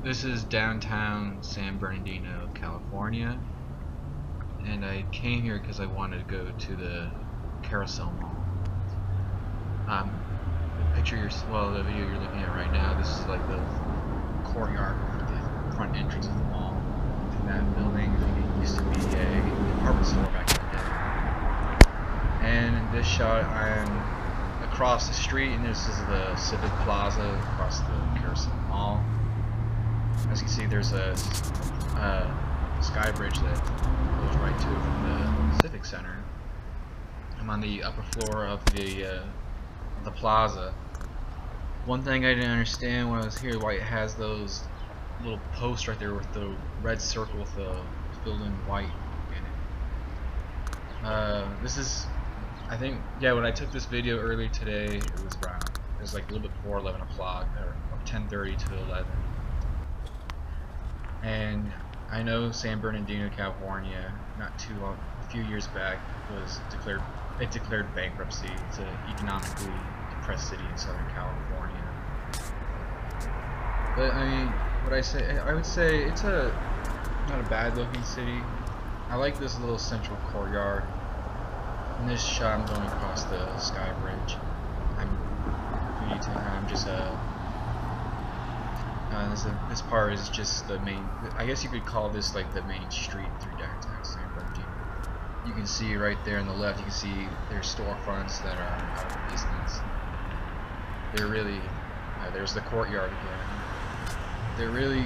This is downtown San Bernardino, California, and I came here because I wanted to go to the Carousel Mall. The picture the video you're looking at right now, this is like the courtyard, the front entrance of the mall. And that building, I think it used to be a department store back in the day. And in this shot, I'm across the street, and this is the Civic Plaza across the Carousel Mall. As you can see, there's a sky bridge that goes right to it from the Civic Center. I'm on the upper floor of the plaza. One thing I didn't understand when I was here, why it has those little posts right there with the red circle with the filled in white in it. This is, I think, yeah, when I took this video earlier today, it was like a little bit before 11 o'clock, or 10:30 to 11. And I know San Bernardino, California, not too long, a few years back, declared bankruptcy. It's an economically depressed city in Southern California. But I mean, I would say it's not a bad looking city. I like this little central courtyard. In this shot, I'm going across the sky bridge. This part is just the main. I guess you could call this like the main street through downtown San Bernardino. You can see right there on the left. You can see there's storefronts that are out of business. They're really. There's the courtyard again. There really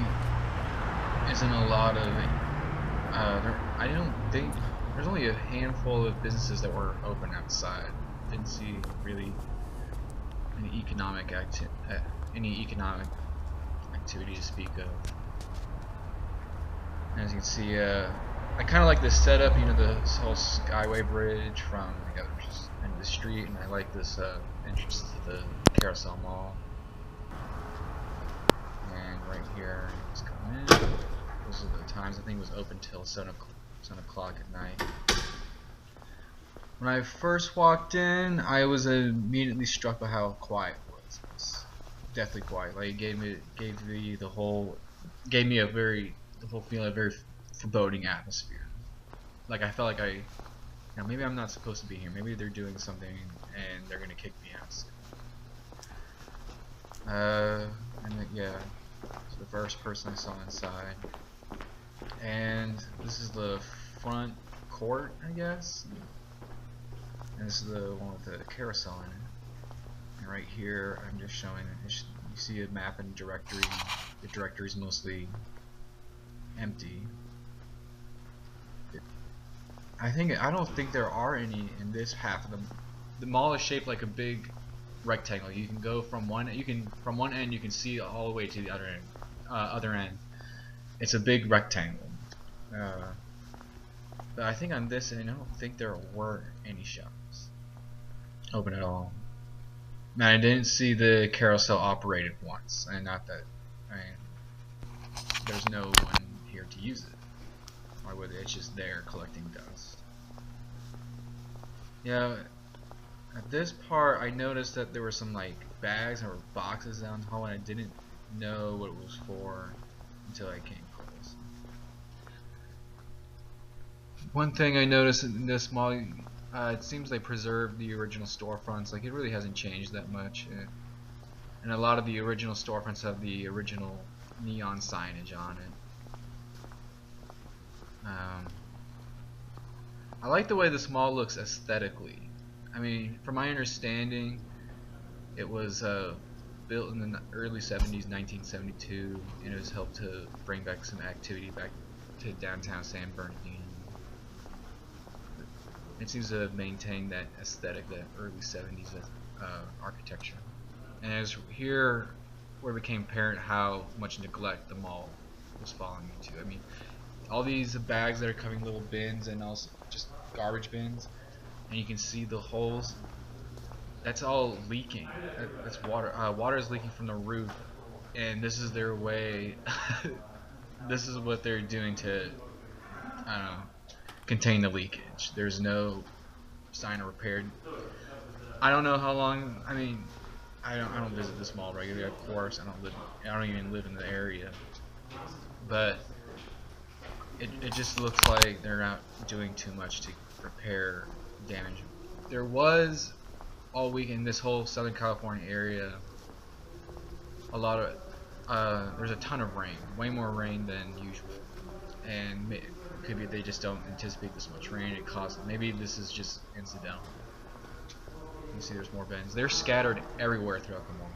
isn't a lot of. I don't think there's only a handful of businesses that were open outside. Didn't see really any economic activity to speak of. As you can see, I kind of like this setup, you know, this whole Skyway Bridge from the other end of the street, and I like this entrance to the Carousel Mall. And right here, let's go in. Those are the times. I think it was open till 7 o'clock at night. When I first walked in, I was immediately struck by how quiet it was. It was deathly quiet. Like, it gave me the whole feeling of a very foreboding atmosphere. Like, I felt like maybe I'm not supposed to be here. Maybe they're doing something and they're gonna kick me out soon. Yeah, so the first person I saw inside, and this is the front court, I guess. And this is the one with the carousel in it. And right here, I'm just showing it. You see a map and directory. The directory is mostly empty. I don't think there are any in this half of the mall is shaped like a big rectangle. You can go from one end you can see all the way to the other end. It's a big rectangle. But I think on this end, I don't think there were any shops open at all. Now, I didn't see the carousel operated once, and not that, there's no one here to use it. Why would it? It's just there collecting dust. Yeah, at this part, I noticed that there were some like bags or boxes down the hall, and I didn't know what it was for until I came close. One thing I noticed in this mall, it seems they preserved the original storefronts. Like, it really hasn't changed that much, and a lot of the original storefronts have the original neon signage on it. I like the way this mall looks aesthetically. I mean, from my understanding, it was built in the early 70s, 1972, and it was helped to bring back some activity back to downtown San Bernardino. It seems to maintain that aesthetic, that early 70s architecture. And it was here where it became apparent how much neglect the mall was falling into. I mean, all these bags that are coming in little bins and also just garbage bins, and you can see the holes. That's all leaking. That's water. Water is leaking from the roof, and this is their way. This is what they're doing to, I don't know, contain the leakage. There's no sign of repair. I don't know how long. I mean, I don't visit this mall regularly, of course. I don't even live in the area. but it just looks like they're not doing too much to repair damage. There was all week in this whole Southern California area a lot of there's a ton of rain, way more rain than usual, and it could be they just don't anticipate this much rain. It caused, maybe this is just incidental. You can see there's more bends. They're scattered everywhere throughout the mall.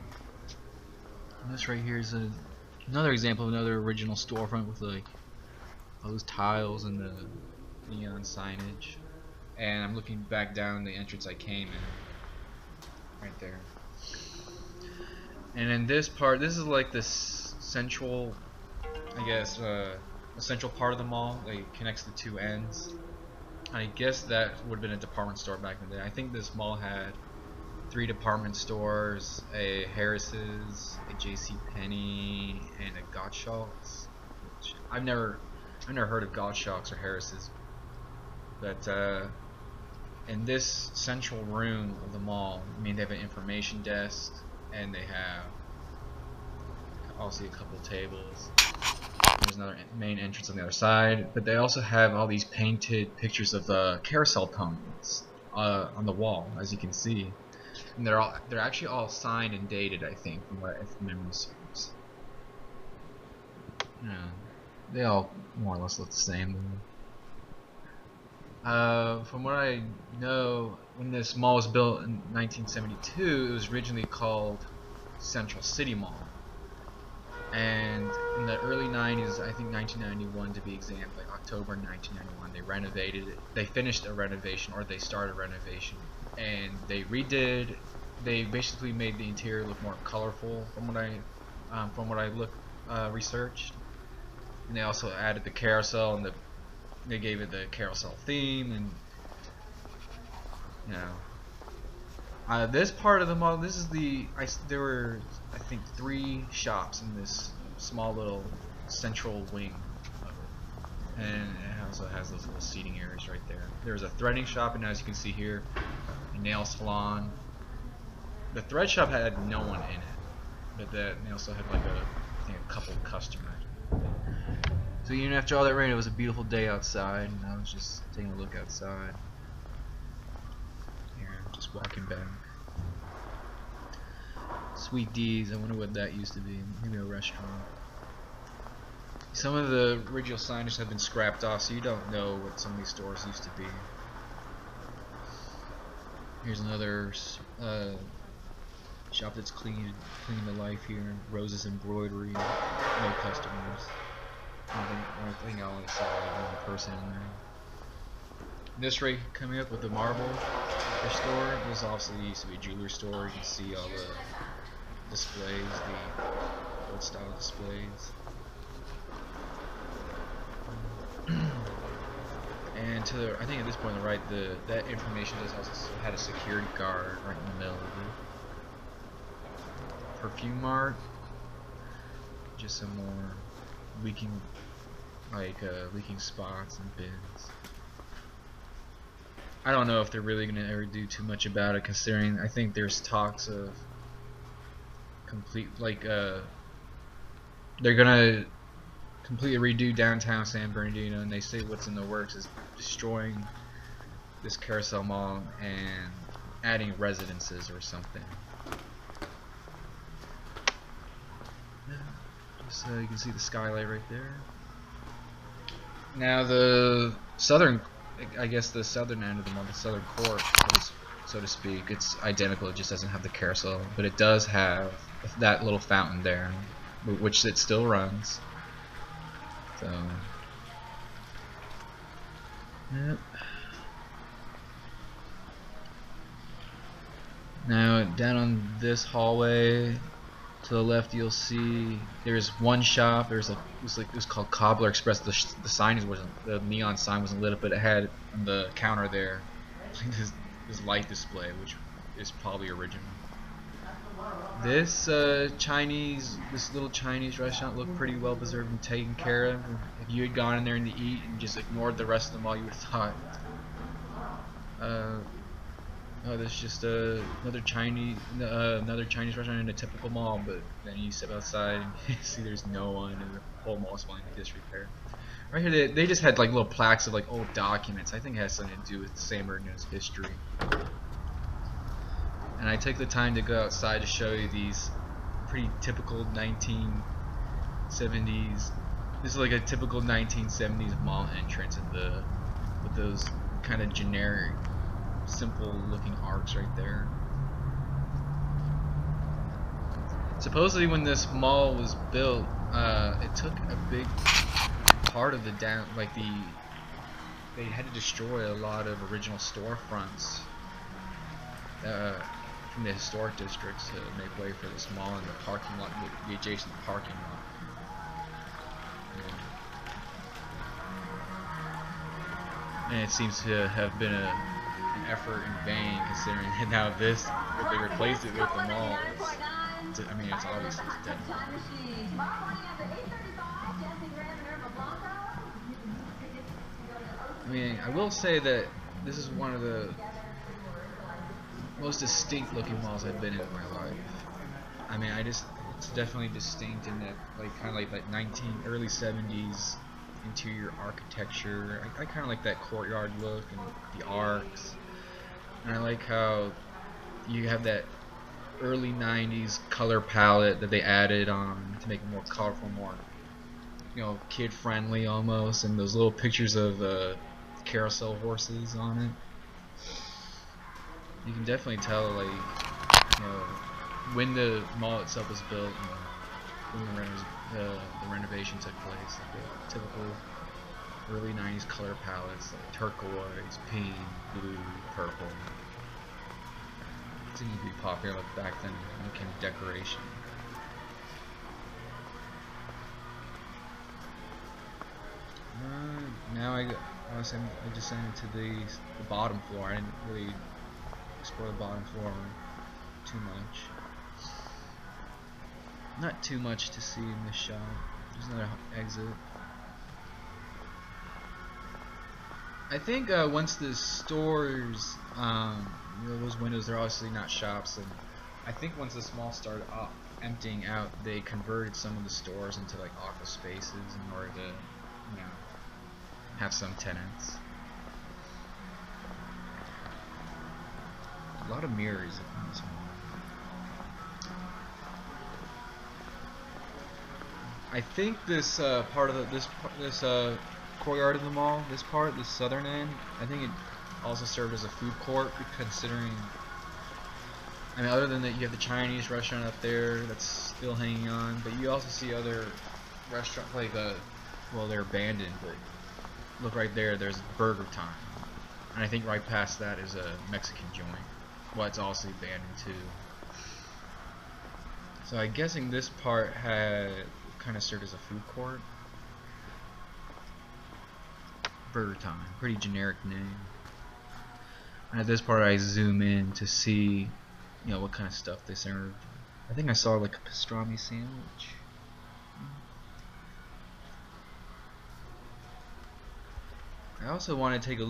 And this right here is another example of another original storefront with like all those tiles and the neon signage. And I'm looking back down the entrance I came in, right there. And in this part, this is like this central, I guess, a central part of the mall. Like connects the two ends. I guess that would have been a department store back in the day. I think this mall had 3 department stores, a Harris's, a JCPenney, and a Gottschalk's. Which I've never heard of Gottschalk's or Harris's. But in this central room of the mall, I mean, they have an information desk, and they have also a couple tables. There's another main entrance on the other side, but they also have all these painted pictures of the carousel ponies on the wall, as you can see. And they're actually all signed and dated, I think, from what if memory serves. Yeah, they all more or less look the same. From what I know, when this mall was built in 1972, it was originally called Central City Mall. And in the early 90s, I think 1991 to be exact, like October 1991, they renovated it. They finished a renovation, or they started a renovation, and they redid. They basically made the interior look more colorful, from what I researched. And they also added the carousel, and they gave it the carousel theme, and you know, this part of the mall. This is there were, I think, 3 shops in this small little central wing of it, and it also has those little seating areas right there. There's a threading shop, and as you can see here, a nail salon. The thread shop had no one in it, but they also had like I think a couple of customers. So even after all that rain, it was a beautiful day outside, and I was just taking a look outside. Here, just walking back. Sweet D's, I wonder what that used to be. Maybe a restaurant. Some of the original signage have been scrapped off, so you don't know what some of these stores used to be. Here's another shop that's clean to life here. Roses Embroidery. No customers. I think I only saw one person in there. This right coming up with the marble store. This also used to be a jewelry store. You can see all the displays, the old style displays. And to the, I think at this point on the right, that information does also had a security guard right in the middle of it. Perfume Mart. Just some more leaking spots and bins. I don't know if they're really gonna ever do too much about it, considering I think there's talks of they're gonna completely redo Downtown San Bernardino, and they say what's in the works is destroying this carousel mall and adding residences or something. So you can see the skylight right there. Now the southern, I guess the southern end of the mall, the southern court, so to speak, it's identical. It just doesn't have the carousel, but it does have that little fountain there, which it still runs. So, yep. Now down on this hallway to the left, you'll see there's one shop. It was called Cobbler Express. The signage wasn't, the neon sign wasn't lit up, but it had on the counter there this light display, which is probably original. This little Chinese restaurant looked pretty well preserved and taken care of. If you had gone in there and to eat and just ignored the rest of the mall, you would have thought Oh, there's just another Chinese restaurant in a typical mall, but then you step outside and you see there's no one, and the whole mall's falling into disrepair. Right here, they just had like little plaques of like old documents. I think it has something to do with San Bernardino's history. And I took the time to go outside to show you these pretty typical 1970s. This is like a typical 1970s mall entrance with those kind of generic, simple looking arcs right there. Supposedly when this mall was built, it took a big part of the they had to destroy a lot of original storefronts from the historic districts to make way for this mall and the parking lot, the adjacent parking lot. And it seems to have been an effort in vain, considering now what they replaced it with the mall. I mean, it's obviously dead. I mean, I will say that this is one of the most distinct looking malls I've been in my life. I mean, it's definitely distinct in that, like, kind of like that early 70s interior architecture. I kind of like that courtyard look and the arcs, and I like how you have that early 90s color palette that they added on to make it more colorful, more, you know, kid friendly almost, and those little pictures of carousel horses on it. You can definitely tell, like, you know, when the mall itself was built and when the renovation took place. Like the typical early 90s color palettes, like turquoise, pink, blue, purple. It seemed to be popular back then when it came to decoration. Now I descended to the bottom floor. I didn't really explore the bottom floor too much. Not too much to see in this shot. There's another exit. I think once the stores, you know, those windows, they're obviously not shops, and I think once this mall started emptying out, they converted some of the stores into like office spaces in order to, you know, have some tenants. A lot of mirrors in this mall. I think this part of this courtyard of the mall, this southern end, I think it also served as a food court, considering, I mean, other than that, you have the Chinese restaurant up there that's still hanging on, but you also see other restaurants, like, well, they're abandoned, but look right there, there's Burger Time, and I think right past that is a Mexican joint. Well, it's also abandoned too. So I'm guessing this part had kind of served as a food court. Burger Time, pretty generic name. And at this part I zoom in to see, you know, what kind of stuff they served. I think I saw like a pastrami sandwich. I also want to take a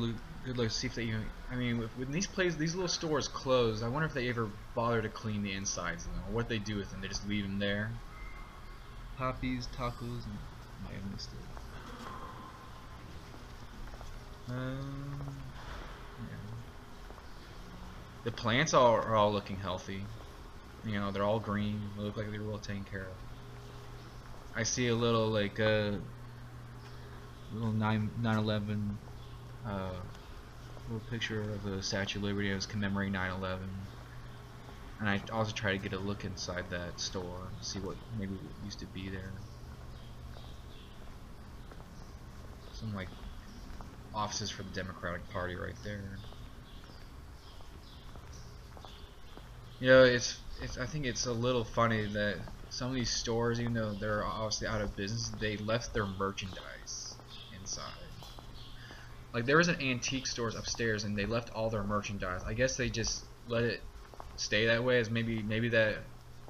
good look, see if they even, I mean, when these little stores close, I wonder if they ever bother to clean the insides of them, or what they do with them. They just leave them there. Poppies, tacos, and I might have missed it. Yeah. The plants are all looking healthy. You know, they're all green. They look like they're well taken care of. I see a little like little 9/11 little picture of the Statue of Liberty. I was commemorating 9/11, and I also try to get a look inside that store, see what maybe used to be there. Some like offices for the Democratic Party right there. You know, I think it's a little funny that some of these stores, even though they're obviously out of business, they left their merchandise inside. Like, there was an antique stores upstairs and they left all their merchandise. I guess they just let it stay that way, as maybe that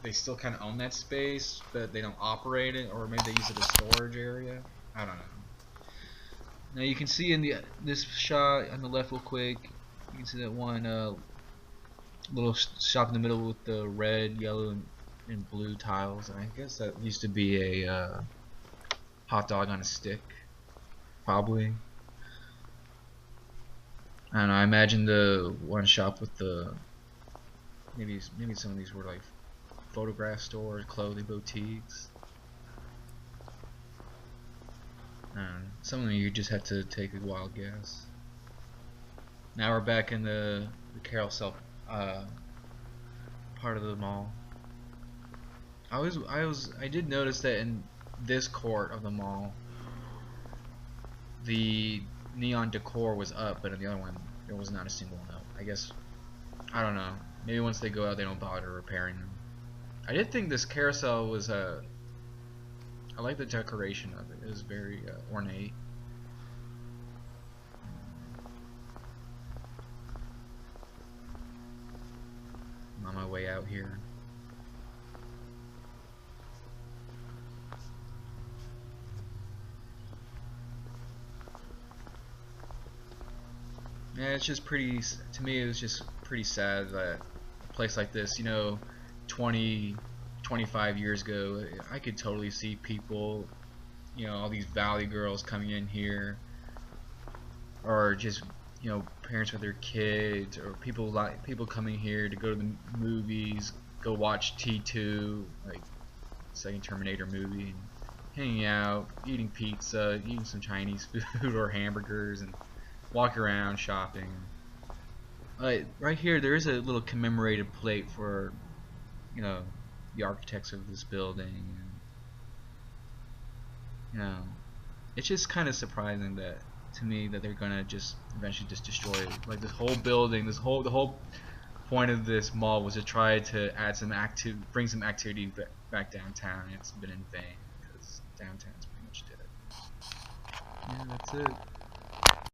they still kind of own that space but they don't operate it, or maybe they use it as storage area. I don't know. Now you can see in this shot on the left real quick, you can see that one little shop in the middle with the red, yellow, and blue tiles. I guess that used to be a hot dog on a stick, probably. I don't know. I imagine the one shop with the maybe some of these were like photograph stores, clothing boutiques. Some of them you just have to take a wild guess. Now we're back in the Carousel part of the mall. I did notice that in this court of the mall, the neon decor was up, but in the other one there was not a single note. I guess I don't know. Maybe once they go out, they don't bother repairing them. I did think this carousel was I like the decoration of it. It was very ornate. I'm on my way out here. Yeah, it's just pretty. To me, it was just pretty sad that a place like this, 20, 25 years ago, I could totally see people, all these valley girls coming in here, or just, parents with their kids, or people coming here to go to the movies, go watch T2, like second Terminator movie, and hanging out, eating pizza, eating some Chinese food or hamburgers, and walk around shopping. Right here, there is a little commemorated plate for, you know, the architects of this building. And, it's just kind of surprising that to me that they're gonna just eventually just destroy it. Like this whole building, the whole point of this mall was to try to add some bring some activity back downtown. And it's been in vain because downtown's pretty much dead. Yeah, that's it.